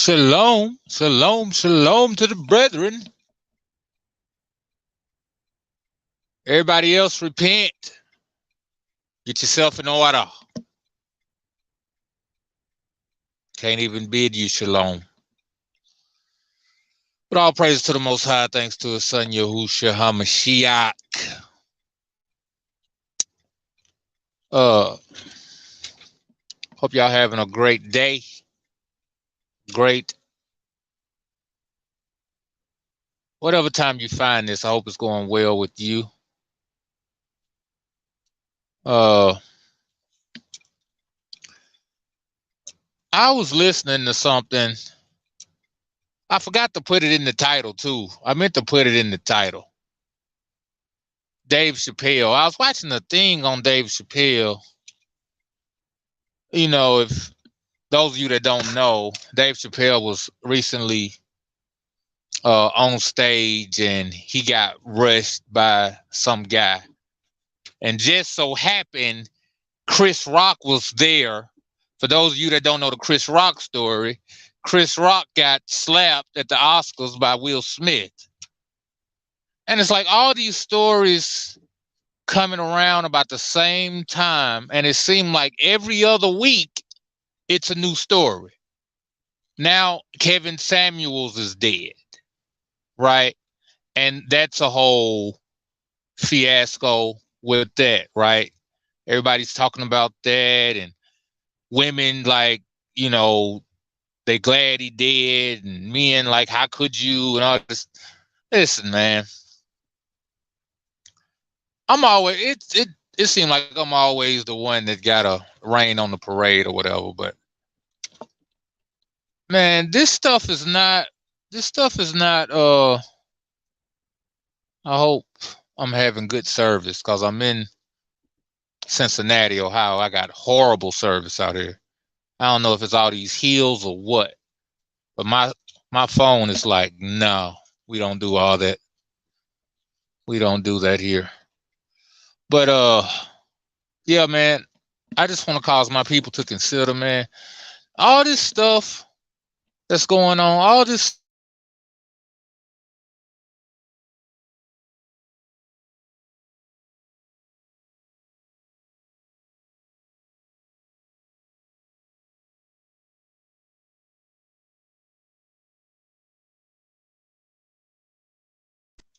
Shalom, shalom, shalom to the brethren. Everybody else repent. Get yourself in order. Can't even bid you shalom. But all praise to the Most High, thanks to His Son Yahushua HaMashiach. Hope y'all having a great day. Great. Whatever time you find this, I hope it's going well with you. I was listening to something. I forgot to put it in the title too. I meant to put it in the title. Dave Chappelle. I was watching a thing on Dave Chappelle. You know, if those of you that don't know, Dave Chappelle was recently on stage and he got rushed by some guy. And just so happened, Chris Rock was there. For those of you that don't know the Chris Rock story, Chris Rock got slapped at the Oscars by Will Smith. And it's like all these stories coming around about the same time. And it seemed like every other week, it's a new story. Now, Kevin Samuels is dead, right? And that's a whole fiasco with that, right? Everybody's talking about that, and women like, you know, they glad he dead, and men like, how could you, and all this. Listen, man, I'm always it seemed like I'm always the one that gotta rain on the parade or whatever, but man, this stuff is not I hope I'm having good service because I'm in Cincinnati, Ohio. I got horrible service out here. I don't know if it's all these hills or what, but my phone is like, no, we don't do all that. We don't do that here. But yeah, man, I just want to cause my people to consider, man, all this stuff that's going on, all this.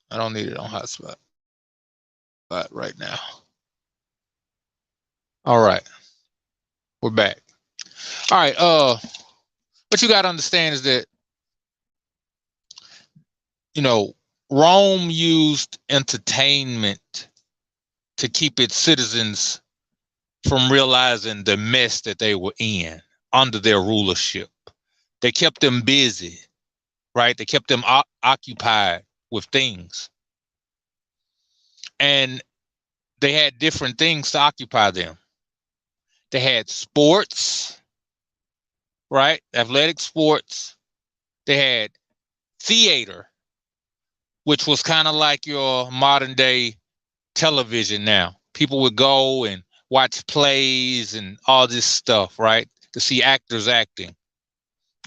I don't need it on hotspot right now. All right, we're back. All right, what you got to understand is that, you know, Rome used entertainment to keep its citizens from realizing the mess that they were in under their rulership. They kept them busy, right? They kept them occupied with things. And they had different things to occupy them. They had sports, right? Athletic sports. They had theater, which was kind of like your modern day television now. People would go and watch plays and all this stuff, right? To see actors acting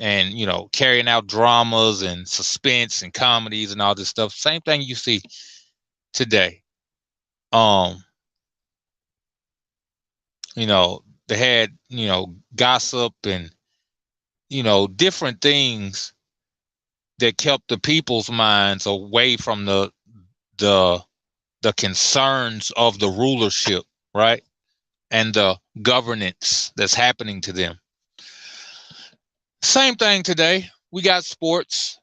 and, you know, carrying out dramas and suspense and comedies and all this stuff. Same thing you see today. You know, they had, you know, gossip and, you know, different things that kept the people's minds away from the concerns of the rulership, right? And the governance that's happening to them. Same thing today. We got sports.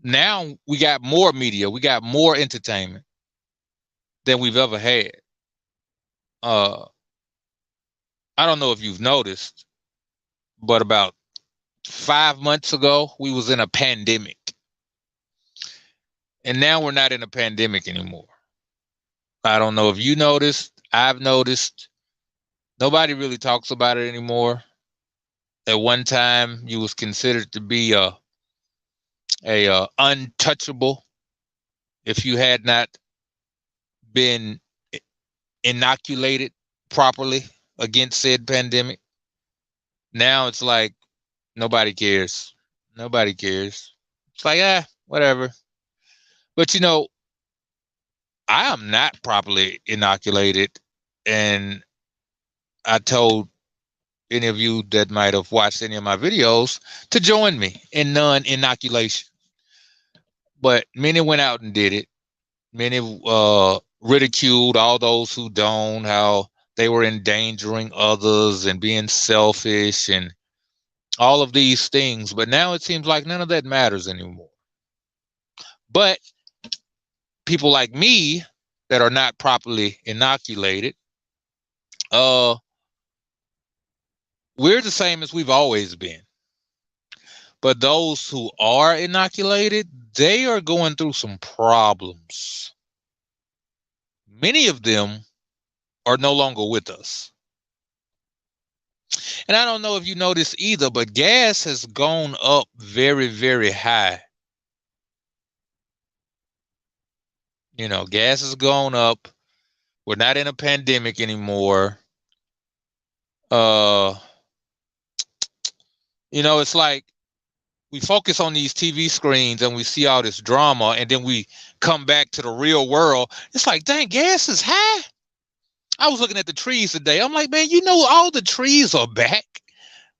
Now we got more media. We got more entertainment than we've ever had. I don't know if you've noticed, but about 5 months ago, we was in a pandemic. And now we're not in a pandemic anymore. I don't know if you noticed. I've noticed. Nobody really talks about it anymore. At one time, you was considered to be a untouchable if you had not been inoculated properly against said pandemic. Now it's like nobody cares. Nobody cares. It's like, whatever. But I am not properly inoculated, and I told any of you that might have watched any of my videos to join me in non-inoculation. But many went out and did it. Many ridiculed all those who don't, how they were endangering others and being selfish and all of these things. But now it seems like none of that matters anymore. But people like me that are not properly inoculated, we're the same as we've always been. But those who are inoculated, they are going through some problems. Many of them are no longer with us. And I don't know if you know this either, but gas has gone up very, very high. Gas has gone up. We're not in a pandemic anymore. It's like we focus on these TV screens and we see all this drama, and then we come back to the real world. It's like, dang, gas is high. I was looking at the trees today. I'm like, man, all the trees are back.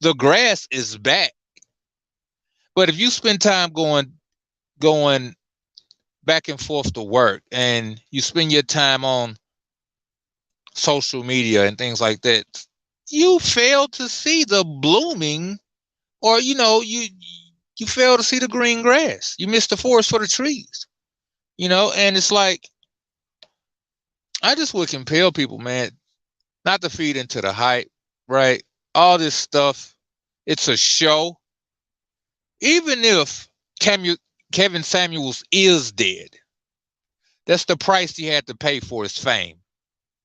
The grass is back. But if you spend time going back and forth to work, and you spend your time on social media and things like that, you fail to see the blooming, or you fail to see the green grass. You miss the forest for the trees. And it's like, I just would compel people, man, not to feed into the hype, right? All this stuff, it's a show. Even if Kevin Samuels is dead, that's the price he had to pay for his fame,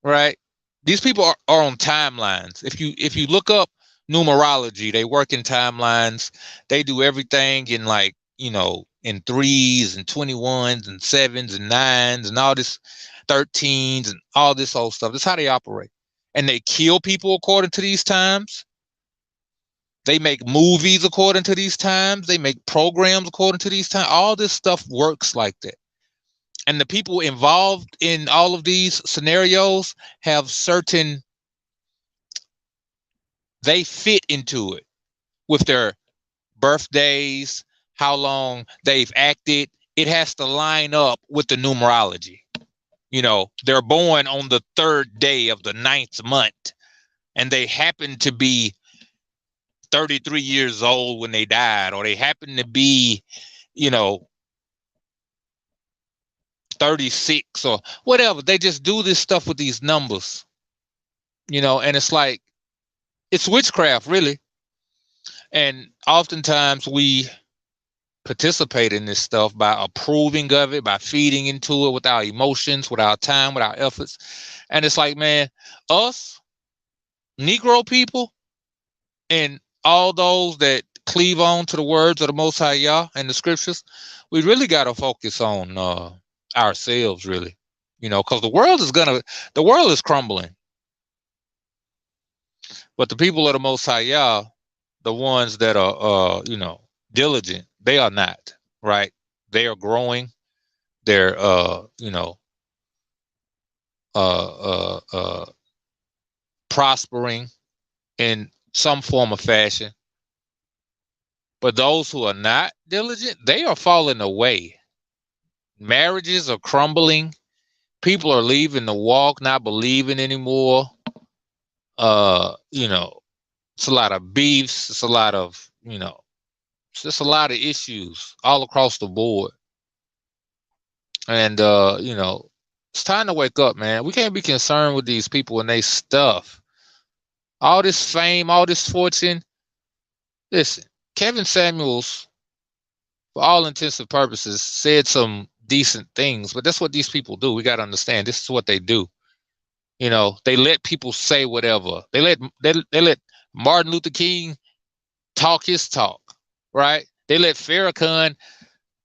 right? These people are on timelines. If you look up numerology, they work in timelines. They do everything in in 3s and 21s and 7s and 9s and all this 13s and all this old stuff. That's how they operate. And they kill people according to these times. They make movies according to these times. They make programs according to these times. All this stuff works like that. And the people involved in all of these scenarios have they fit into it with their birthdays, how long they've acted. It has to line up with the numerology. They're born on the 3rd day of the 9th month, and they happen to be 33 years old when they died, or they happen to be, 36 or whatever. They just do this stuff with these numbers, and it's like, it's witchcraft, really. And oftentimes we participate in this stuff by approving of it, by feeding into it with our emotions, with our time, with our efforts. And it's like, man, us Negro people and all those that cleave on to the words of the Most High Yah and the scriptures, we really got to focus on ourselves, really, because the world is crumbling. But the people of the Most High Yah, the ones that are, diligent, they are not, right? They are growing. They're, prospering in some form of fashion. But those who are not diligent, they are falling away. Marriages are crumbling. People are leaving the walk, not believing anymore. It's a lot of beefs. It's a lot of, it's just a lot of issues all across the board. And, it's time to wake up, man. We can't be concerned with these people and they stuff. All this fame, all this fortune. Listen, Kevin Samuels, for all intents and purposes, said some decent things, but that's what these people do. We got to understand, this is what they do. They let people say whatever. They let Martin Luther King talk his talk, right? They let Farrakhan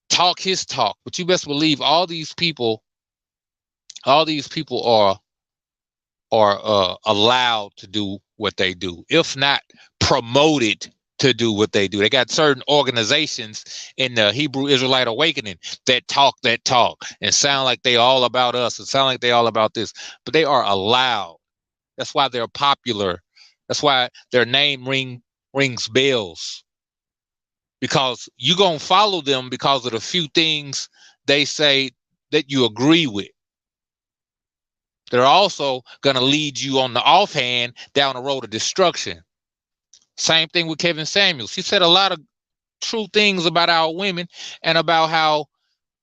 talk his talk. But you best believe all these people are allowed to do what they do, if not promoted to do what they do. They got certain organizations in the Hebrew Israelite Awakening that talk and sound like they all about us and sound like they all about this, but they are allowed. That's why they're popular. That's why their name rings bells, because you're going to follow them because of the few things they say that you agree with. They're also going to lead you on the offhand down the road of destruction. Same thing with Kevin Samuels. He said a lot of true things about our women and about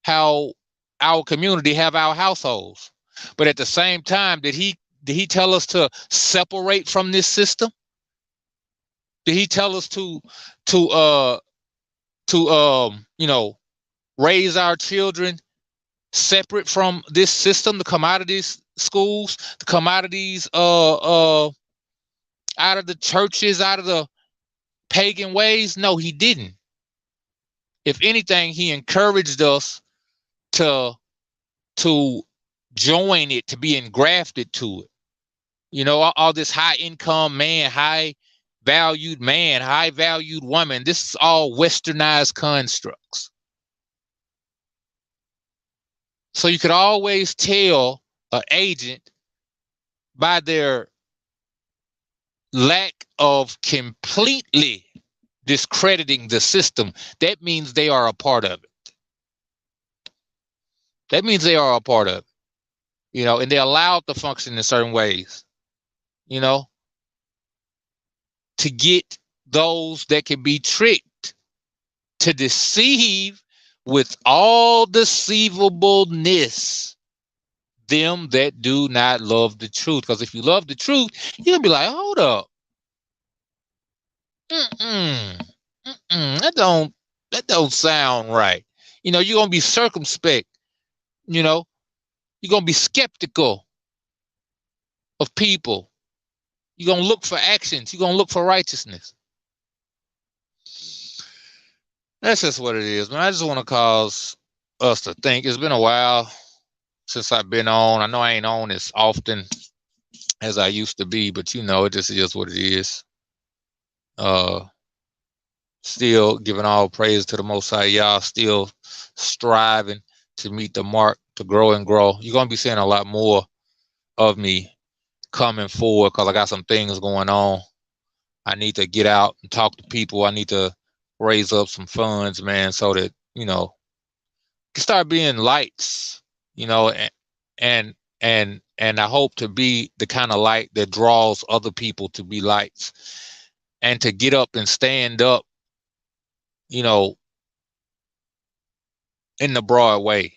how our community have our households. But at the same time, did he tell us to separate from this system? Did he tell us to raise our children separate from this system, to come out of these schools, to come out of these out of the churches, out of the pagan ways? No, he didn't. If anything, he encouraged us to join it, to be engrafted to it. You know, all this high income man, high valued man, high valued woman, this is all westernized constructs. So you could always tell an agent by their lack of completely discrediting the system. That means they are a part of it. That means they are a part of it, you know, and they're allowed to function in certain ways, you know, to get those that can be tricked, to deceive with all deceivableness them that do not love the truth. Because if you love the truth, you'll be like, hold up. That don't sound right. You know, you're going to be circumspect. You know, you're going to be skeptical of people. You're going to look for actions. You're going to look for righteousness. That's just what it is, man. I just want to cause us to think. It's been a while since I've been on. I know I ain't on as often as I used to be, but you know, it just is what it is. Still giving all praise to the Most High. Y'all still striving to meet the mark, to grow and grow. You're going to be seeing a lot more of me coming forward, because I got some things going on. I need to get out and talk to people. I need to raise up some funds, man, so that, you know, can start being lights, you know, and I hope to be the kind of light that draws other people to be lights, and to get up and stand up, you know, in the broad way,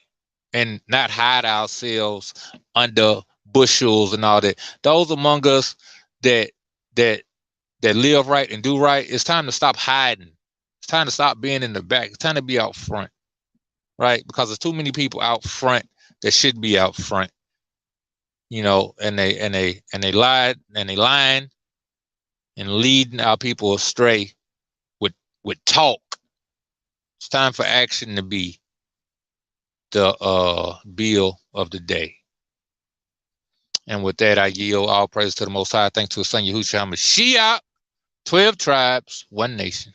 and not hide ourselves under bushels and all that. Those among us that live right and do right, it's time to stop hiding. It's time to stop being in the back. It's time to be out front, right? Because there's too many people out front that should be out front, you know, and they lied and they lying and leading our people astray with talk. It's time for action to be the bill of the day. And with that, I yield all praise to the Most High. Thanks to His Son Yahushua HaMashiach. 12 tribes, one nation.